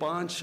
5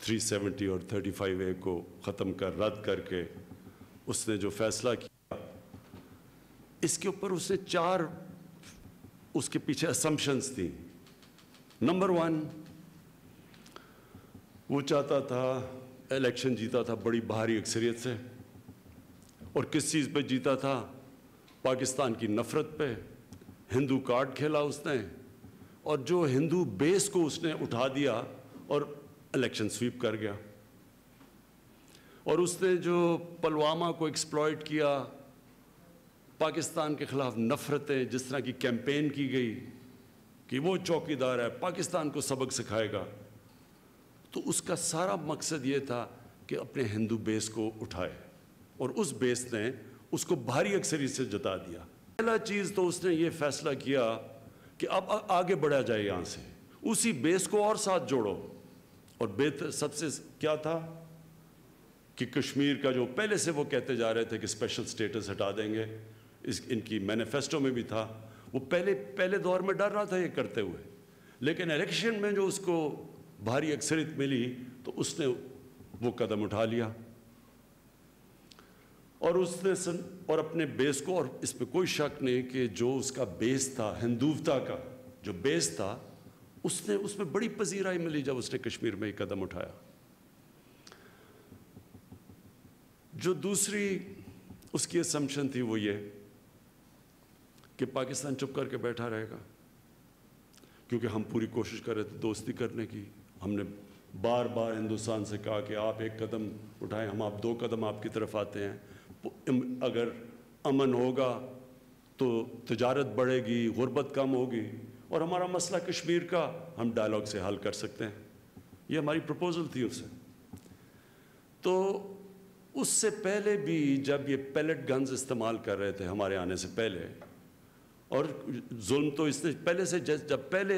370 اور 35A کو ختم کر رد کر کے اس نے جو فیصلہ کیا، اس کے اوپر اس نے 4 اس کے پیچھے اسمپشنز تھیں۔ نمبر 1، وہ چاہتا تھا، الیکشن جیتا تھا بڑی بھاری اکثریت سے، اور کس چیز پہ جیتا تھا؟ پاکستان کی نفرت پہ۔ ہندو کارڈ کھیلا اس نے، اور جو ہندو بیس کو اس نے اٹھا دیا اور الیکشن سویپ کر گیا۔ اور اس نے جو پلوامہ کو ایکسپلائٹ کیا، پاکستان کے خلاف نفرتیں جس طرح کی کیمپین کی گئی کہ وہ چوکیدار ہے، پاکستان کو سبق سکھائے گا، تو اس کا سارا مقصد یہ تھا کہ اپنے ہندو بیس کو اٹھائے، اور اس بیس نے اس کو بھاری اکثریت سے جتا دیا۔ پہلا چیز تو اس نے یہ فیصلہ کیا کہ اب آگے بڑھا جائے یہاں سے، اسی بیس کو اور ساتھ جوڑو۔ اور سب سے کیا تھا کہ کشمیر کا جو پہلے سے وہ کہتے جا رہے تھے کہ اسپیشل سٹیٹس ہٹا دیں گے، ان کی مینیفیسٹو میں بھی تھا، وہ پہلے دور میں ڈر رہا تھا یہ کرتے ہوئے، لیکن الیکشن میں جو اس کو بھاری اکثریت ملی تو اس نے وہ قدم اٹھا لیا، اور اس نے اور اپنے بیس کو، اور اس پہ کوئی شک نہیں کہ جو اس کا بیس تھا، ہندوتا کا جو بیس تھا، اس میں بڑی پذیرائی ملی جب اس نے کشمیر میں یہ قدم اٹھایا۔ جو دوسری اس کی اسمپشن تھی وہ یہ کہ پاکستان چپ کر کے بیٹھا رہے گا، کیونکہ ہم پوری کوشش کر رہے تھے دوستی کرنے کی۔ ہم نے بار بار ہندوستان سے کہا کہ آپ 1 قدم اٹھائیں، ہم 2 قدم آپ کی طرف آتے ہیں، اگر امن ہوگا تو تجارت بڑھے گی، غربت کم ہوگی، اور ہمارا مسئلہ کشمیر کا ہم ڈائلاگ سے حل کر سکتے ہیں۔ یہ ہماری پروپوزل تھی اس سے۔ تو اس سے پہلے بھی جب یہ پیلٹ گنز استعمال کر رہے تھے ہمارے آنے سے پہلے، اور ظلم تو اس نے پہلے سے، جب پہلے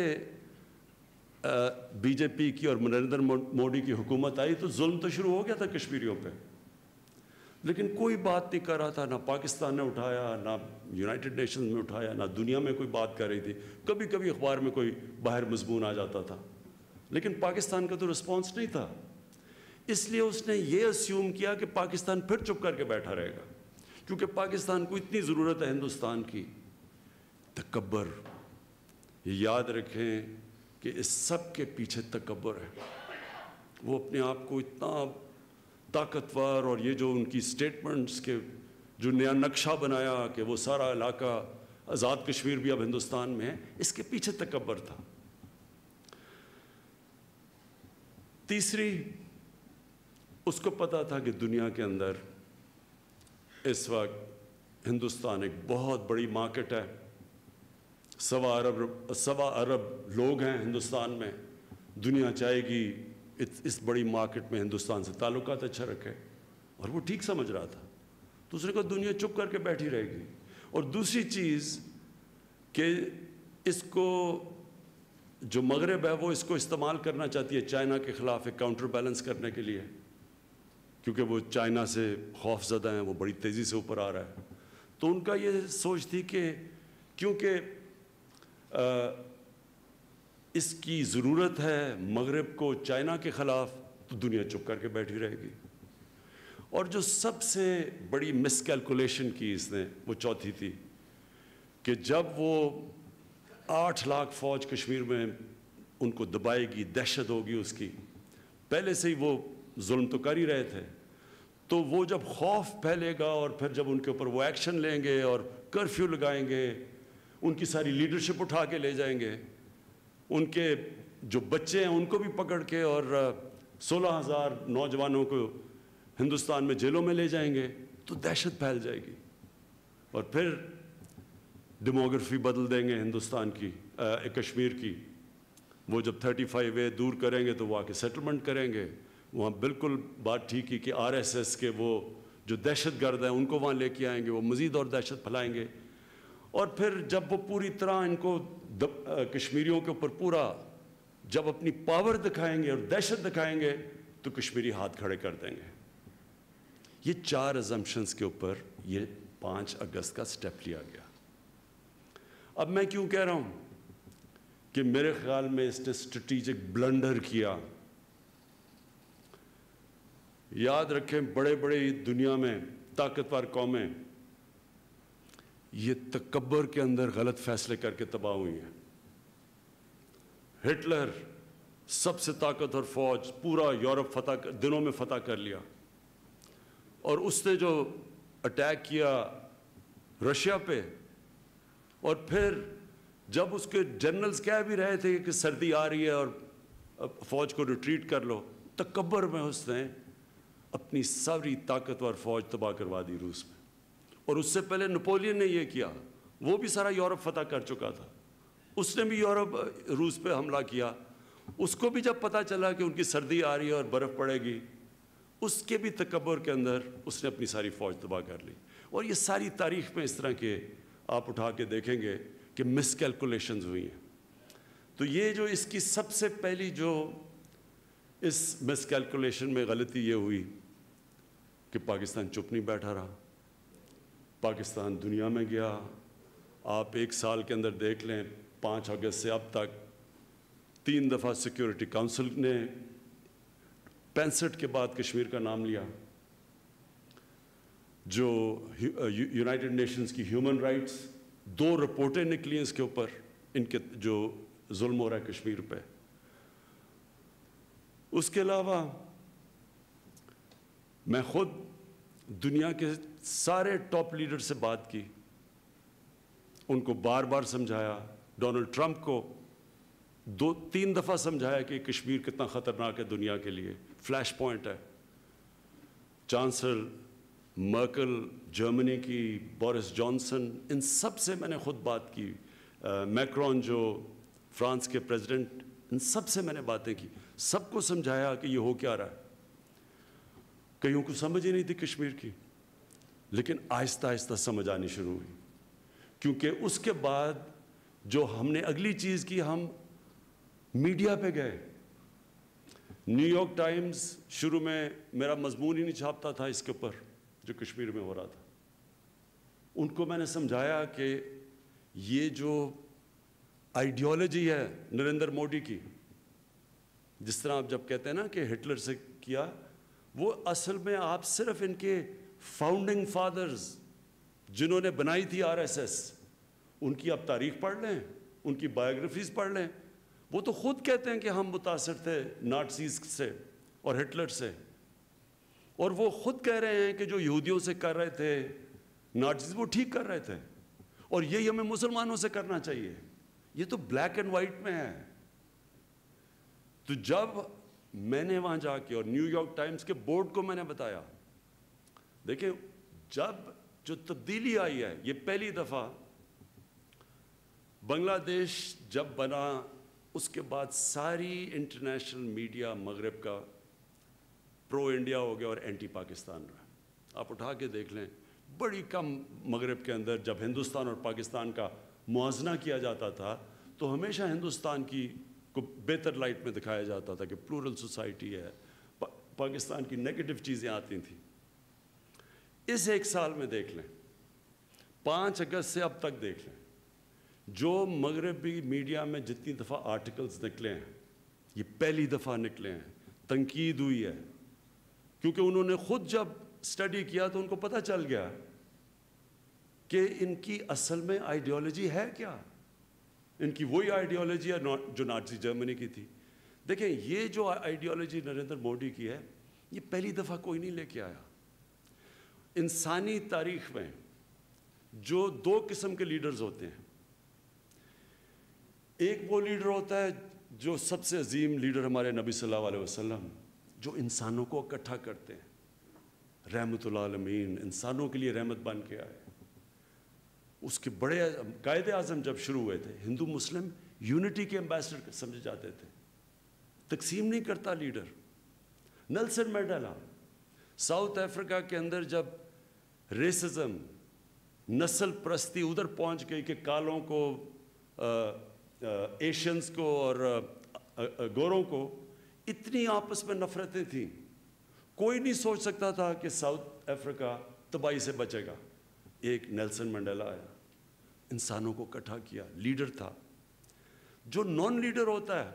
بی جے پی کی اور نریندر مودی کی حکومت آئی تو ظلم تو شروع ہو گیا تھا کشمیریوں پہ، لیکن کوئی بات نہیں کر رہا تھا، نہ پاکستان نے اٹھایا، نہ یونائٹڈ نیشنز میں اٹھایا، نہ دنیا میں کوئی بات کر رہی تھی۔ کبھی کبھی اخبار میں کوئی باہر مضمون آ جاتا تھا، لیکن پاکستان کا تو رسپانس نہیں تھا۔ اس لیے اس نے یہ اسیوم کیا کہ پاکستان پھر چپ کر کے بیٹھا رہے گا، کیونکہ پاکستان کو اتنی ضرورت ہے ہندوستان کی۔ تکبر، یہ یاد رکھیں کہ اس سب کے پیچھے تکبر ہے۔ وہ اپنے آپ کو اتنا طاقتور، اور یہ جو ان کی سٹیٹمنٹس کے جو نیا نقشہ بنایا کہ وہ سارا علاقہ آزاد کشمیر بھی اب ہندوستان میں ہے، اس کے پیچھے تکبر تھا۔ تیسری، اس کو پتا تھا کہ دنیا کے اندر اس وقت ہندوستان ایک بہت بڑی مارکیٹ ہے، 1.25 ارب لوگ ہیں ہندوستان میں، دنیا چاہے گی اس بڑی مارکیٹ میں ہندوستان سے تعلقات اچھا رکھے، اور وہ ٹھیک سمجھ رہا تھا۔ دوسرے کو دنیا چپ کر کے بیٹھی رہے گی۔ اور دوسری چیز کہ اس کو جو مغرب ہے وہ اس کو استعمال کرنا چاہتی ہے چائنا کے خلاف ایک کاؤنٹر بیلنس کرنے کے لیے، کیونکہ وہ چائنا سے خوف زدہ ہیں، وہ بڑی تیزی سے اوپر آ رہا ہے۔ تو ان کا یہ سوچ تھی کہ کیونکہ اس کی ضرورت ہے مغرب کو چائنا کے خلاف، تو دنیا چپ کر کے بیٹھی رہے گی۔ اور جو سب سے بڑی مس کیلکولیشن کی اس نے، وہ چوتھی تھی کہ جب وہ 8 لاکھ فوج کشمیر میں ان کو دبائے گی، دہشت ہوگی اس کی، پہلے سے ہی وہ ظلم تو کر ہی رہے تھے، تو وہ جب خوف پھیلے گا اور پھر جب ان کے اوپر وہ ایکشن لیں گے اور کرفیو لگائیں گے، ان کی ساری لیڈرشپ اٹھا کے لے جائیں گے، ان کے جو بچے ہیں ان کو بھی پکڑ کے، اور 16,000 نوجوانوں کو ہندوستان میں جیلوں میں لے جائیں گے، تو دہشت پھیل جائے گی، اور پھر ڈیموگرافی بدل دیں گے ہندوستان کی، کشمیر کی۔ وہ جب 35A دور کریں گے تو وہ آ کے سیٹلمنٹ کریں گے، وہاں بالکل بات ٹھیک ہی کہ RSS کے وہ جو دہشت گرد ہیں ان کو وہاں لے کے آئیں گے، وہ مزید اور دہشت پھیلائیں گے، اور پھر جب وہ پوری طرح ان کو کشمیریوں کے اوپر پورا جب اپنی پاور دکھائیں گے اور دہشت دکھائیں گے تو کشمیری ہاتھ کھڑے کر دیں گے۔ یہ 4 ازمپشنز کے اوپر یہ 5 اگست کا سٹیپ لیا گیا۔ اب میں کیوں کہہ رہا ہوں کہ میرے خیال میں اس نے اسٹریٹجک بلنڈر کیا یاد رکھیں بڑے بڑے دنیا میں طاقتور قومیں یہ تکبر کے اندر غلط فیصلے کر کے تباہ ہوئی ہیں۔ ہٹلر سب سے طاقتور فوج پورا یورپ دنوں میں فتح کر لیا، اور اس نے جو اٹیک کیا رشیا پہ، اور پھر جب اس کے جنرلز کہہ بھی رہے تھے کہ سردی آ رہی ہے اور فوج کو ریٹریٹ کر لو، تکبر میں اس نے اپنی ساری طاقتور فوج تباہ کروا دی روس میں۔ اور اس سے پہلے نپولین نے یہ کیا، وہ بھی سارا یورپ فتح کر چکا تھا، اس نے بھی روس پہ حملہ کیا۔ اس کو بھی جب پتہ چلا کہ ان کی سردی آ رہی ہے اور برف پڑے گی، اس کے بھی تکبر کے اندر اس نے اپنی ساری فوج تباہ کر لی۔ اور یہ ساری تاریخ میں اس طرح کے آپ اٹھا کے دیکھیں گے کہ مس کیلکولیشنز ہوئی ہیں۔ تو یہ جو اس کی سب سے پہلی جو اس مس کیلکولیشن میں غلطی یہ ہوئی کہ پاکستان چپ نہیں بیٹھا رہا، پاکستان دنیا میں گیا۔ آپ 1 سال کے اندر دیکھ لیں، 5 اگست سے اب تک 3 دفعہ سیکیورٹی کونسل نے 65 کے بعد کشمیر کا نام لیا، جو یونائٹڈ نیشنز کی ہیومن رائٹس 2 رپورٹیں نکلی ہیں اس کے اوپر، ان کے جو ظلم ہو رہا ہے کشمیر پہ۔ اس کے علاوہ میں خود دنیا کے سارے ٹاپ لیڈر سے بات کی، ان کو بار بار سمجھایا، ڈونلڈ ٹرمپ کو 2-3 دفعہ سمجھایا کہ کشمیر کتنا خطرناک ہے دنیا کے لیے، فلیش پوائنٹ ہے۔ چانسلر مرکل جرمنی کی، بورس جانسن، ان سب سے میں نے خود بات کی، میکرون جو فرانس کے پریزیڈنٹ، ان سب سے میں نے باتیں کی، سب کو سمجھایا کہ یہ ہو کیا رہا ہے۔ کئیوں کو سمجھ ہی نہیں تھی کشمیر کی، لیکن آہستہ آہستہ سمجھ آنی شروع ہوئی، کیونکہ اس کے بعد جو ہم نے اگلی چیز کی، ہم میڈیا پہ گئے۔ نیو یارک ٹائمز شروع میں میرا مضمون ہی نہیں چھاپتا تھا اس کے اوپر جو کشمیر میں ہو رہا تھا۔ ان کو میں نے سمجھایا کہ یہ جو آئیڈیالوجی ہے نریندر مودی کی، جس طرح آپ جب کہتے ہیں نا کہ ہٹلر سے کیا، وہ اصل میں آپ صرف ان کے فاؤنڈنگ فادرز جنہوں نے بنائی تھی RSS، ان کی آپ تاریخ پڑھ لیں، ان کی بایوگرافیز پڑھ لیں، وہ تو خود کہتے ہیں کہ ہم متاثر تھے نازیز سے اور ہٹلر سے، اور وہ خود کہہ رہے ہیں کہ جو یہودیوں سے کر رہے تھے نازیز وہ ٹھیک کر رہے تھے، اور یہی ہمیں مسلمانوں سے کرنا چاہیے۔ یہ تو بلیک اینڈ وائٹ میں ہے۔ تو جب میں نے وہاں جا کے اور نیو یارک ٹائمز کے بورڈ کو میں نے بتایا، دیکھیں جب جو تبدیلی آئی ہے، یہ پہلی دفعہ بنگلہ دیش جب بنا، اس کے بعد ساری انٹرنیشنل میڈیا مغرب کا پرو انڈیا ہو گیا اور اینٹی پاکستان رہا۔ آپ اٹھا کے دیکھ لیں، بڑی کم مغرب کے اندر جب ہندوستان اور پاکستان کا موازنہ کیا جاتا تھا تو ہمیشہ ہندوستان کی کو بہتر لائٹ میں دکھایا جاتا تھا کہ پلورل سوسائٹی ہے، پاکستان کی نیگیٹو چیزیں آتی تھیں۔ اس 1 سال میں دیکھ لیں، 5 اگست سے اب تک دیکھ لیں، جو مغربی میڈیا میں جتنی دفعہ آرٹیکلز نکلے ہیں، یہ پہلی دفعہ نکلے ہیں، تنقید ہوئی ہے، کیونکہ انہوں نے خود جب اسٹڈی کیا تو ان کو پتہ چل گیا کہ ان کی اصل میں آئیڈیالوجی ہے کیا، ان کی وہی آئیڈیالوجی ہے جو نازی جرمنی کی تھی۔ دیکھیں یہ جو آئیڈیالوجی نریندر مودی کی ہے، یہ پہلی دفعہ کوئی نہیں لے کے آیا۔ انسانی تاریخ میں جو 2 قسم کے لیڈرز ہوتے ہیں، ایک وہ لیڈر ہوتا ہے جو سب سے عظیم لیڈر ہمارے نبی صلی اللہ علیہ وسلم، جو انسانوں کو اکٹھا کرتے ہیں، رحمت العالمین، انسانوں کے لیے رحمت بن کے آئے۔ اس کے بڑے قائد اعظم جب شروع ہوئے تھے، ہندو مسلم یونٹی کے ایمبیسڈر سمجھے جاتے تھے، تقسیم نہیں کرتا leader. Nelson Mandela, South Africa کے اندر جب ریسزم، نسل پرستی ادھر پہنچ گئی کہ کالوں کو، ایشینز کو اور گوروں کو اتنی آپس میں نفرتیں تھیں، کوئی نہیں سوچ سکتا تھا کہ ساؤتھ افریقہ تباہی سے بچے گا۔ ایک نیلسن منڈیلا آیا، انسانوں کو اکٹھا کیا، لیڈر تھا۔ جو نان لیڈر ہوتا ہے،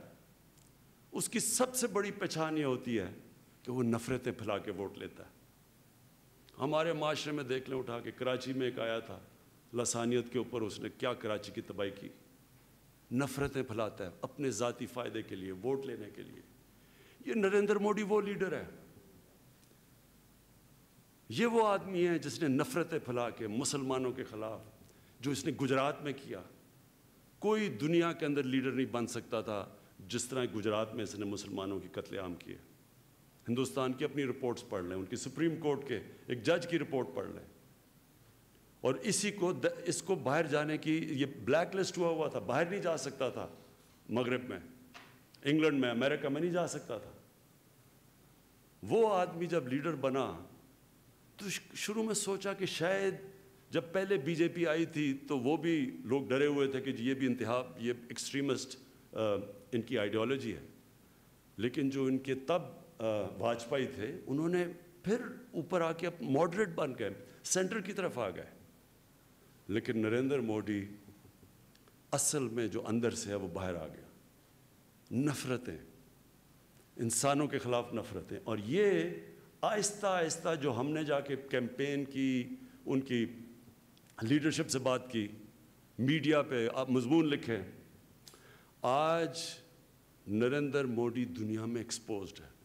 اس کی سب سے بڑی پہچان یہ ہوتی ہے کہ وہ نفرتیں پھیلا کے ووٹ لیتا ہے. ہمارے معاشرے میں دیکھ لیں اٹھا کے, کراچی میں ایک آیا تھا, لسانیت کے اوپر اس نے کیا کراچی کی تباہی کی. نفرتیں پھیلاتا ہے اپنے ذاتی فائدے کے لیے, ووٹ لینے کے لیے. یہ نریندر موڈی وہ لیڈر ہے, یہ وہ آدمی ہے جس نے نفرتیں پھیلا کے مسلمانوں کے خلاف, جو اس نے گجرات میں کیا. کوئی دنیا کے اندر لیڈر نہیں بن سکتا تھا جس طرح گجرات میں اس نے مسلمانوں کی قتل عام کیے. ہندوستان کی اپنی رپورٹس پڑھ لیں, ان کی سپریم کورٹ کے ایک جج کی رپورٹ پڑھ لیں, اور اس کو باہر جانے کی, یہ بلیک لسٹ ہوا تھا, باہر نہیں جا سکتا تھا, مغرب میں, انگلینڈ میں, امریکہ میں نہیں جا سکتا تھا. وہ آدمی جب لیڈر بنا تو شروع میں سوچا کہ شاید, جب پہلے بی جے پی آئی تھی تو وہ بھی لوگ ڈرے ہوئے تھے کہ یہ بھی یہ ایکسٹریمسٹ ان کی آئیڈیالوجی ہے. لیکن جو ان کے تب واجپئی تھے, انہوں نے پھر اوپر آ کے ماڈریٹ بن گئے, سینٹر کی طرف آ گئے. لیکن نریندر موڈی اصل میں جو اندر سے ہے وہ باہر آ گیا. نفرتیں, انسانوں کے خلاف نفرتیں. اور یہ آہستہ آہستہ جو ہم نے جا کے کیمپین کی, ان کی لیڈرشپ سے بات کی, میڈیا پہ آپ مضمون لکھیں, آج نریندر موڈی دنیا میں ایکسپوزڈ ہے.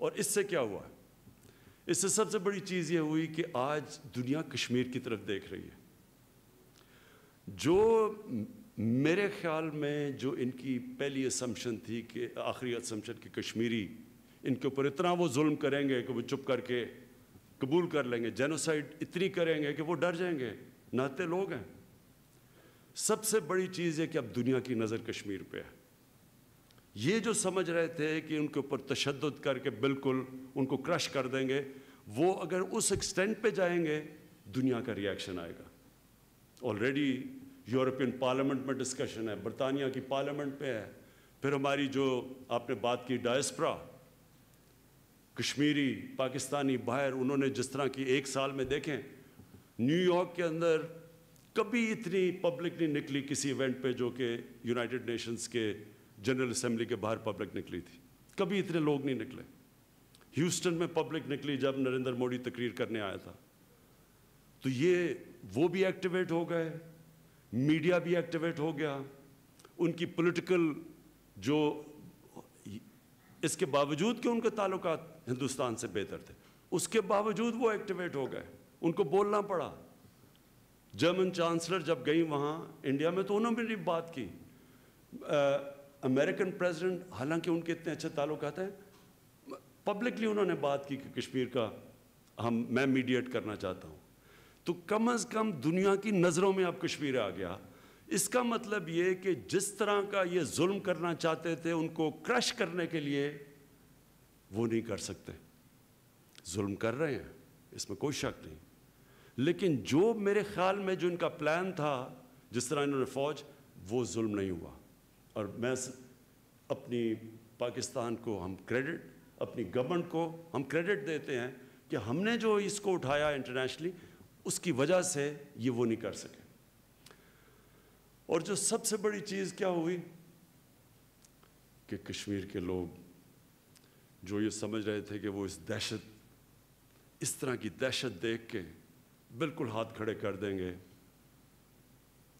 اور اس سے کیا ہوا؟ اس سے سب سے بڑی چیز یہ ہوئی کہ آج دنیا کشمیر کی طرف دیکھ رہی ہے. جو میرے خیال میں جو ان کی پہلی اسمپشن تھی, کہ آخری اسمپشن کہ کشمیری ان کے اوپر اتنا وہ ظلم کریں گے کہ وہ چپ کر کے قبول کر لیں گے, جینوسائیڈ اتنی کریں گے کہ وہ ڈر جائیں گے, نہتے لوگ ہیں. سب سے بڑی چیز ہے کہ اب دنیا کی نظر کشمیر پہ ہے. یہ جو سمجھ رہے تھے کہ ان کے اوپر تشدد کر کے بالکل ان کو کرش کر دیں گے, وہ اگر اس ایکسٹینٹ پہ جائیں گے دنیا کا ریئیکشن آئے گا. آلریڈی یورپین پارلیمنٹ میں ڈسکشن ہے, برطانیہ کی پارلیمنٹ پہ ہے. پھر ہماری جو آپ نے بات کی ڈائسپرا, کشمیری پاکستانی باہر, انہوں نے جس طرح کی ایک سال میں دیکھیں, نیو یارک کے اندر کبھی اتنی پبلک نہیں نکلی کسی ایونٹ پہ جو کہ یونائٹڈ نیشنز کے جنرل اسمبلی کے باہر پبلک نکلی تھی. کبھی اتنے لوگ نہیں نکلے. ہیوسٹن میں پبلک نکلی جب نریندر موڈی تقریر کرنے آیا تھا. تو یہ وہ بھی ایکٹیویٹ ہو گئے, میڈیا بھی ایکٹیویٹ ہو گیا. ان کی پولیٹیکل جو, اس کے باوجود کہ ان کے تعلقات ہندوستان سے بہتر تھے, اس کے باوجود وہ ایکٹیویٹ ہو گئے. ان کو بولنا پڑا. جرمن چانسلر جب گئی وہاں انڈیا میں تو انہوں نے بھی بات کی. امریکن پریزیڈنٹ, حالانکہ ان کے اتنے اچھے تعلقات ہیں, پبلکلی انہوں نے بات کی کہ کشمیر کا میں میڈیٹ کرنا چاہتا ہوں. تو کم از کم دنیا کی نظروں میں اب کشمیر آ گیا. اس کا مطلب یہ کہ جس طرح کا یہ ظلم کرنا چاہتے تھے ان کو کرش کرنے کے لیے, وہ نہیں کر سکتے. ظلم کر رہے ہیں, اس میں کوئی شک نہیں, لیکن جو میرے خیال میں جو ان کا پلان تھا, جس طرح انہوں نے فوج, وہ ظلم نہیں ہوا. اور میں اپنی پاکستان کو ہم کریڈٹ, اپنی گورنمنٹ کو ہم کریڈٹ دیتے ہیں کہ ہم نے جو اس کو اٹھایا انٹرنیشنلی, اس کی وجہ سے یہ وہ نہیں کر سکے. اور جو سب سے بڑی چیز کیا ہوئی کہ کشمیر کے لوگ جو یہ سمجھ رہے تھے کہ وہ اس طرح کی دہشت دیکھ کے بالکل ہاتھ کھڑے کر دیں گے.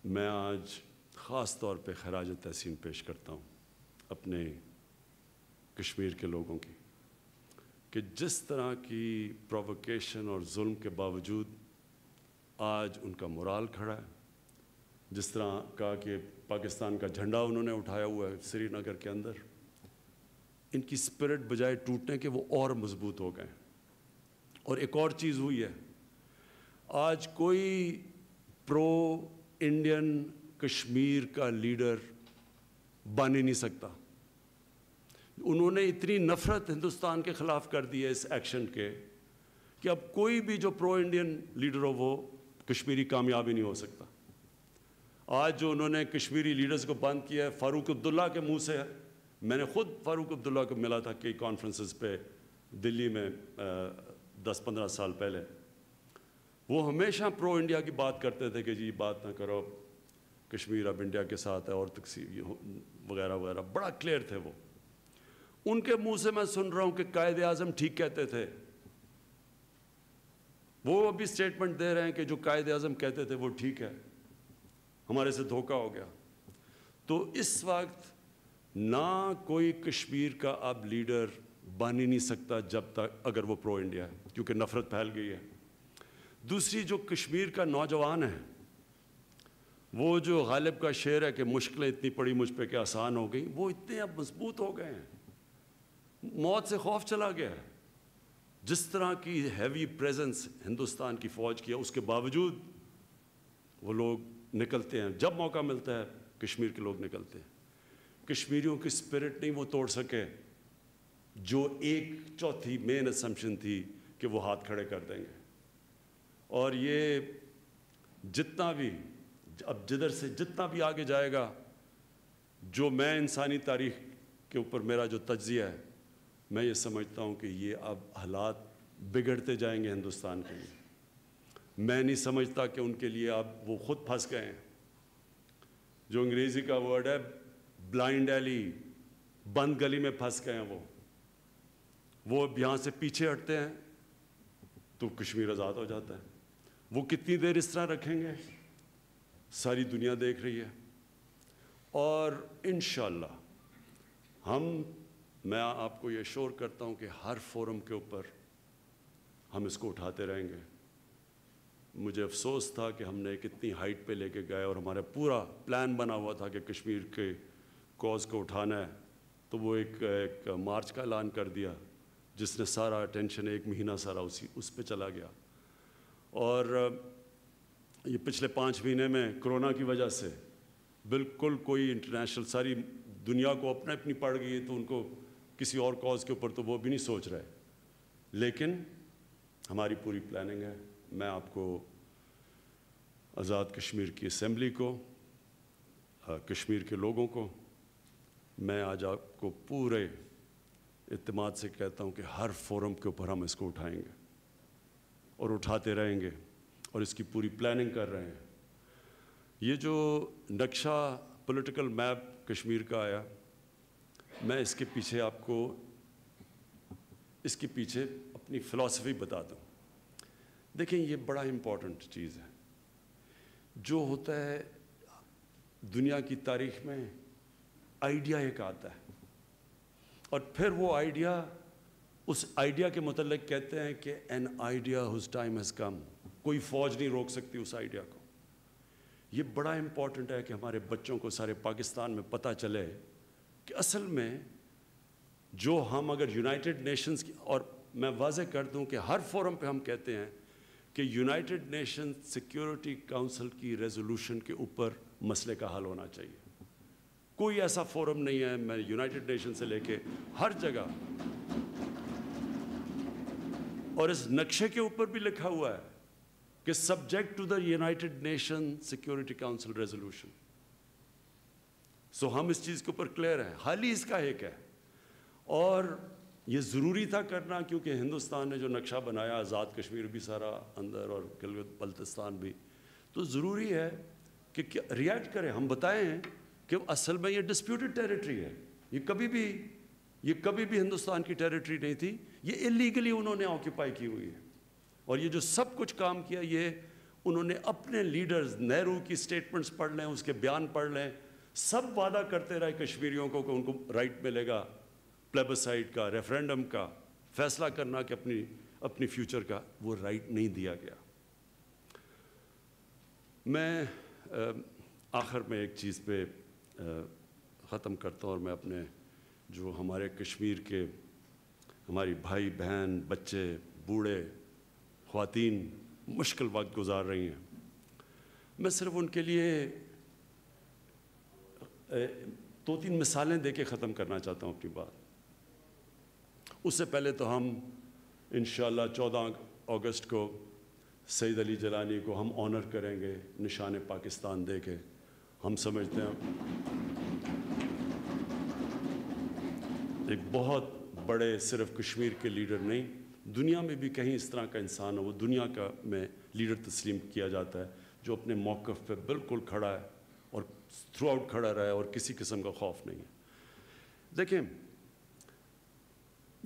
میں آج خاص طور پہ خراج تحسین پیش کرتا ہوں اپنے کشمیر کے لوگوں کی, کہ جس طرح کی پرووکیشن اور ظلم کے باوجود آج ان کا مورال کھڑا ہے. جس طرح کہا کہ پاکستان کا جھنڈا انہوں نے اٹھایا ہوا ہے سری نگر کے اندر, ان کی اسپرٹ بجائے ٹوٹنے کے وہ اور مضبوط ہو گئے. اور ایک اور چیز ہوئی ہے, آج کوئی پرو انڈین کشمیر کا لیڈر بن ہی نہیں سکتا. انہوں نے اتنی نفرت ہندوستان کے خلاف کر دی ہے اس ایکشن کے, کہ اب کوئی بھی جو پرو انڈین لیڈر ہو وہ کشمیری کامیاب ہی نہیں ہو سکتا. آج جو انہوں نے کشمیری لیڈرز کو بند کیا ہے, فاروق عبداللہ کے منہ سے, میں نے خود فاروق عبداللہ کو ملا تھا کئی کانفرنسز پہ دلی میں 10-15 سال پہلے. وہ ہمیشہ پرو انڈیا کی بات کرتے تھے کہ جی بات نہ کرو, کشمیر اب انڈیا کے ساتھ ہے, اور تقسیم وغیرہ وغیرہ, بڑا کلیئر تھے وہ. ان کے منہ سے میں سن رہا ہوں کہ قائد اعظم ٹھیک کہتے تھے. وہ ابھی سٹیٹمنٹ دے رہے ہیں کہ جو قائد اعظم کہتے تھے وہ ٹھیک ہے, ہمارے سے دھوکہ ہو گیا. تو اس وقت نہ کوئی کشمیر کا اب لیڈر بن ہی نہیں سکتا جب تک اگر وہ پرو انڈیا ہے, کیونکہ نفرت پھیل گئی ہے. دوسری, جو کشمیر کا نوجوان ہے, وہ جو غالب کا شعر ہے کہ مشکلیں اتنی پڑی مجھ پہ کہ آسان ہو گئی, وہ اتنے اب مضبوط ہو گئے ہیں, موت سے خوف چلا گیا ہے. جس طرح کی ہیوی پریزنس ہندوستان کی فوج کی ہے, اس کے باوجود وہ لوگ نکلتے ہیں. جب موقع ملتا ہے کشمیر کے لوگ نکلتے ہیں. کشمیریوں کی اسپرٹ نہیں وہ توڑ سکے, جو 1/4 مین اسمپشن تھی کہ وہ ہاتھ کھڑے کر دیں گے. اور یہ جتنا بھی اب جدھر سے جتنا بھی آگے جائے گا, جو میں انسانی تاریخ کے اوپر میرا جو تجزیہ ہے, میں یہ سمجھتا ہوں کہ یہ اب حالات بگڑتے جائیں گے ہندوستان کے لیے. میں نہیں سمجھتا کہ ان کے لیے اب وہ خود پھنس گئے ہیں. جو انگریزی کا ورڈ ہے بلائنڈ ایلی, بند گلی میں پھنس گئے ہیں. وہ اب یہاں سے پیچھے ہٹتے ہیں تو کشمیر آزاد ہو جاتا ہے. وہ کتنی دیر اس طرح رکھیں گے, ساری دنیا دیکھ رہی ہے. اور انشاءاللہ میں آپ کو یہ شور کرتا ہوں کہ ہر فورم کے اوپر ہم اس کو اٹھاتے رہیں گے. مجھے افسوس تھا کہ ہم نے کتنی ہائٹ پہ لے کے گئے اور ہمارا پورا پلان بنا ہوا تھا کہ کشمیر کے کوز کو اٹھانا ہے, تو وہ ایک مارچ کا اعلان کر دیا جس نے سارا اٹینشن 1 مہینہ سارا اس پہ چلا گیا. اور یہ پچھلے 5 مہینے میں کرونا کی وجہ سے بالکل کوئی انٹرنیشنل, ساری دنیا کو اپنی پڑ گئی ہے, تو ان کو کسی اور کاز کے اوپر تو وہ بھی نہیں سوچ رہے. لیکن ہماری پوری پلاننگ ہے. میں آپ کو آزاد کشمیر کی اسمبلی کو, کشمیر کے لوگوں کو, میں آج آپ کو پورے اعتماد سے کہتا ہوں کہ ہر فورم کے اوپر ہم اس کو اٹھائیں گے اور اٹھاتے رہیں گے, اور اس کی پوری پلاننگ کر رہے ہیں. یہ جو نقشہ پولیٹیکل میپ کشمیر کا آیا, میں اس کے پیچھے آپ کو اس کے پیچھے اپنی فلسفی بتا دوں. دیکھیں, یہ بڑا امپورٹنٹ چیز ہے. جو ہوتا ہے دنیا کی تاریخ میں, آئیڈیا ایک آتا ہے, اور پھر وہ آئیڈیا, اس آئیڈیا کے متعلق کہتے ہیں کہ an idea whose time has come. کوئی فوج نہیں روک سکتی اس آئیڈیا کو. یہ بڑا امپورٹنٹ ہے کہ ہمارے بچوں کو سارے پاکستان میں پتہ چلے کہ اصل میں جو ہم اگر یونائٹڈ نیشنز کی, اور میں واضح کر دوں کہ ہر فورم پہ ہم کہتے ہیں کہ یونائٹڈ نیشن سیکیورٹی کونسل کی ریزولوشن کے اوپر مسئلے کا حل ہونا چاہیے. کوئی ایسا فورم نہیں ہے, میں یونائٹڈ نیشن سے لے کے ہر جگہ, اور اس نقشے کے اوپر بھی لکھا ہوا ہے کہ subject to the United Nation security council resolution. So ہم اس چیز کے اوپر کلیئر ہیں. حال ہی اس کا ایک ہے, اور یہ ضروری تھا کرنا, کیونکہ ہندوستان نے جو نقشہ بنایا, آزاد کشمیر بھی سارا اندر اور گلگت بلتستان بھی, تو ضروری ہے کہ ریئیکٹ کریں. ہم بتائیں کہ اصل میں یہ ڈسپیوٹڈ ٹیریٹری ہے, یہ کبھی بھی ہندوستان کی ٹیریٹری نہیں تھی, یہ اللیگلی انہوں نے آکیوپائی کی ہوئی ہے. اور یہ جو سب کچھ کام کیا, یہ انہوں نے اپنے لیڈرز, نہرو کی سٹیٹمنٹس پڑھ لیں, اس کے بیان پڑھ لیں, سب وعدہ کرتے رہے کشمیریوں کو کہ ان کو رائٹ ملے گا پلیبسائٹ کا, ریفرینڈم کا, فیصلہ کرنا کہ اپنی فیوچر کا. وہ رائٹ نہیں دیا گیا. میں آخر میں ایک چیز پہ ختم کرتا ہوں, اور میں اپنے جو ہمارے کشمیر کے ہماری بھائی بہن, بچے, بوڑھے, خواتین مشکل وقت گزار رہی ہیں, میں صرف ان کے لیے 2-3 مثالیں دے کے ختم کرنا چاہتا ہوں اپنی بات. اس سے پہلے تو ہم انشاءاللہ 14 اگست کو سید علی جیلانی کو ہم آنر کریں گے نشان پاکستان دے کے. ہم سمجھتے ہیں ایک بہت بڑے, صرف کشمیر کے لیڈر نہیں, دنیا میں بھی کہیں اس طرح کا انسان ہو, وہ دنیا کا میں لیڈر تسلیم کیا جاتا ہے, جو اپنے موقف پہ بالکل کھڑا ہے اور تھرو آؤٹ کھڑا رہا ہے اور کسی قسم کا خوف نہیں ہے. دیکھیں,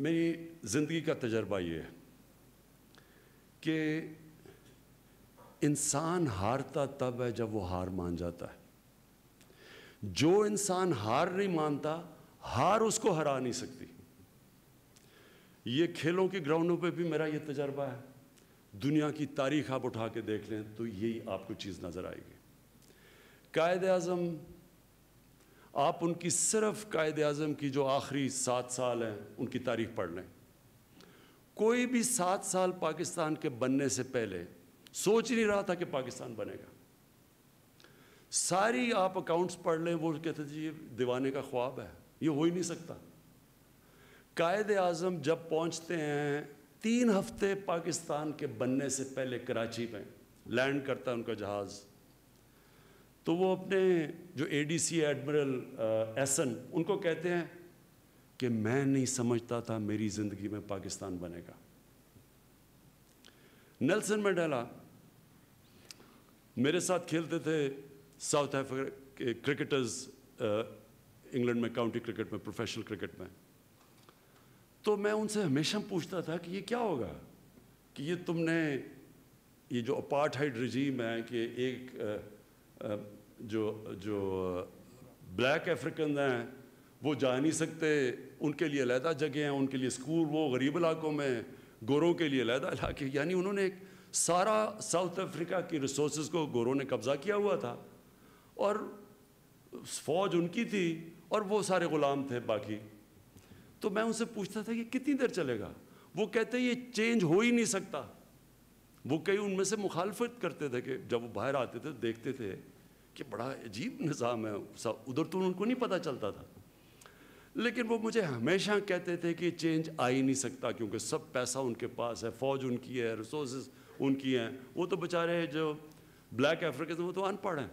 میری زندگی کا تجربہ یہ ہے کہ انسان ہارتا تب ہے جب وہ ہار مان جاتا ہے. جو انسان ہار نہیں مانتا, ہار اس کو ہرا نہیں سکتی. یہ کھیلوں کے گراؤنڈوں پہ بھی میرا یہ تجربہ ہے. دنیا کی تاریخ آپ اٹھا کے دیکھ لیں تو یہی آپ کو چیز نظر آئے گی. قائد اعظم, آپ ان کی صرف قائد اعظم کی جو آخری 7 سال ہیں ان کی تاریخ پڑھ لیں. کوئی بھی 7 سال پاکستان کے بننے سے پہلے سوچ نہیں رہا تھا کہ پاکستان بنے گا. ساری آپ اکاؤنٹس پڑھ لیں, وہ کہتے تھے یہ دیوانے کا خواب ہے, یہ ہو ہی نہیں سکتا. قائد اعظم جب پہنچتے ہیں 3 ہفتے پاکستان کے بننے سے پہلے کراچی میں لینڈ کرتا ہے ان کا جہاز, تو وہ اپنے جو اے ڈی سی ایڈمرل ایسن ان کو کہتے ہیں کہ میں نہیں سمجھتا تھا میری زندگی میں پاکستان بنے گا. نیلسن منڈیلا میرے ساتھ کھیلتے تھے ساؤتھ افریقہ کے کرکٹرز, انگلینڈ میں کاؤنٹی کرکٹ میں, پروفیشنل کرکٹ میں. تو میں ان سے ہمیشہ پوچھتا تھا کہ یہ کیا ہوگا کہ یہ تم نے یہ جو اپارٹھائڈ رجیم ہے کہ ایک جو بلیک افریقنز ہیں وہ جا نہیں سکتے, ان کے لیے علیحدہ جگہ ہیں, ان کے لیے اسکول, وہ غریب علاقوں میں, گوروں کے لیے علیحدہ علاقے. یعنی انہوں نے ایک سارا ساؤتھ افریقہ کی ریسورسز کو گوروں نے قبضہ کیا ہوا تھا, اور فوج ان کی تھی اور وہ سارے غلام تھے باقی. تو میں ان سے پوچھتا تھا کہ کتنی دیر چلے گا. وہ کہتے ہیں یہ چینج ہو ہی نہیں سکتا. وہ کئی ان میں سے مخالفت کرتے تھے کہ جب وہ باہر آتے تھے دیکھتے تھے کہ بڑا عجیب نظام ہے, ادھر تو ان کو نہیں پتہ چلتا تھا. لیکن وہ مجھے ہمیشہ کہتے تھے کہ چینج آ ہی نہیں سکتا کیونکہ سب پیسہ ان کے پاس ہے, فوج ان کی ہے, ریسورسز ان کی ہیں. وہ تو بیچارے جو بلیک افریقنز وہ تو ان پڑھ ہیں.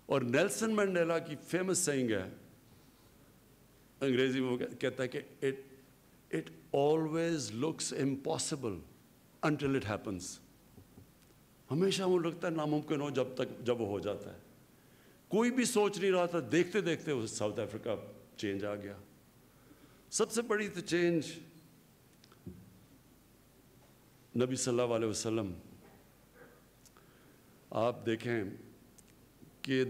اور نیلسن منڈیلا کی فیمس سینگ ہے, انگریزی میں وہ کہتا ہے کہ it always looks impossible until it happens. ہمیشہ وہ لگتا ہے ناممکن ہو جب وہ ہو جاتا ہے. کوئی بھی سوچ نہیں رہا تھا, دیکھتے دیکھتے وہ ساؤتھ افریقہ چینج آ گیا. سب سے بڑی تو چینج نبی صلی اللہ علیہ وسلم, آپ دیکھیں کہ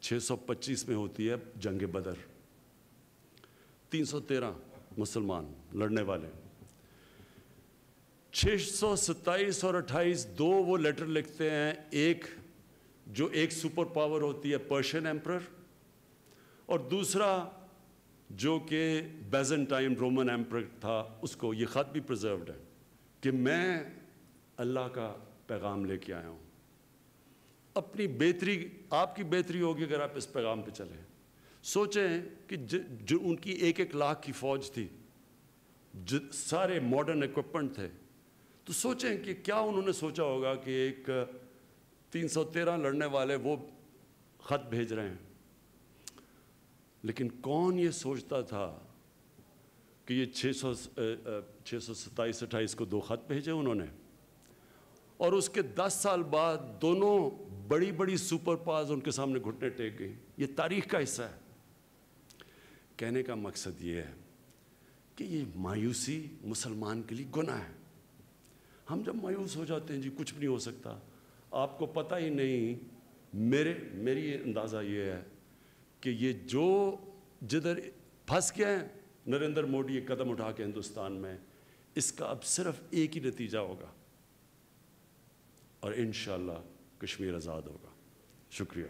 625 میں ہوتی ہے جنگ بدر. 313 مسلمان لڑنے والے, 627 اور 28 دو وہ لیٹر لکھتے ہیں. ایک سپر پاور ہوتی ہے پرشین ایمپرر, اور دوسرا جو کہ بیزنٹائن رومن ایمپرر تھا, اس کو یہ خط بھی پرزروڈ ہے کہ میں اللہ کا پیغام لے کے آیا ہوں. اپنی بہتری, آپ کی بہتری ہوگی اگر آپ اس پیغام پہ چلیں. سوچیں کہ جو ان کی 1 لاکھ کی فوج تھی, سارے ماڈرن ایکوپمنٹ تھے, تو سوچیں کہ کیا انہوں نے سوچا ہوگا کہ ایک 313 لڑنے والے وہ خط بھیج رہے ہیں. لیکن کون یہ سوچتا تھا کہ یہ 627-28 کو 2 خط بھیجے انہوں نے, اور اس کے 10 سال بعد دونوں بڑی بڑی سپر پاورز ان کے سامنے گھٹنے ٹیک گئی. یہ تاریخ کا حصہ ہے. کہنے کا مقصد یہ ہے کہ یہ مایوسی مسلمان کے لیے گناہ ہے. ہم جب مایوس ہو جاتے ہیں جی کچھ بھی نہیں ہو سکتا, آپ کو پتہ ہی نہیں. میری اندازہ یہ ہے کہ یہ جو جدھر پھنس گئے ہیں نریندر موڈی ایک قدم اٹھا کے ہندوستان میں, اس کا اب صرف ایک ہی نتیجہ ہوگا, اور انشاءاللہ کشمیر آزاد ہوگا. شکریہ.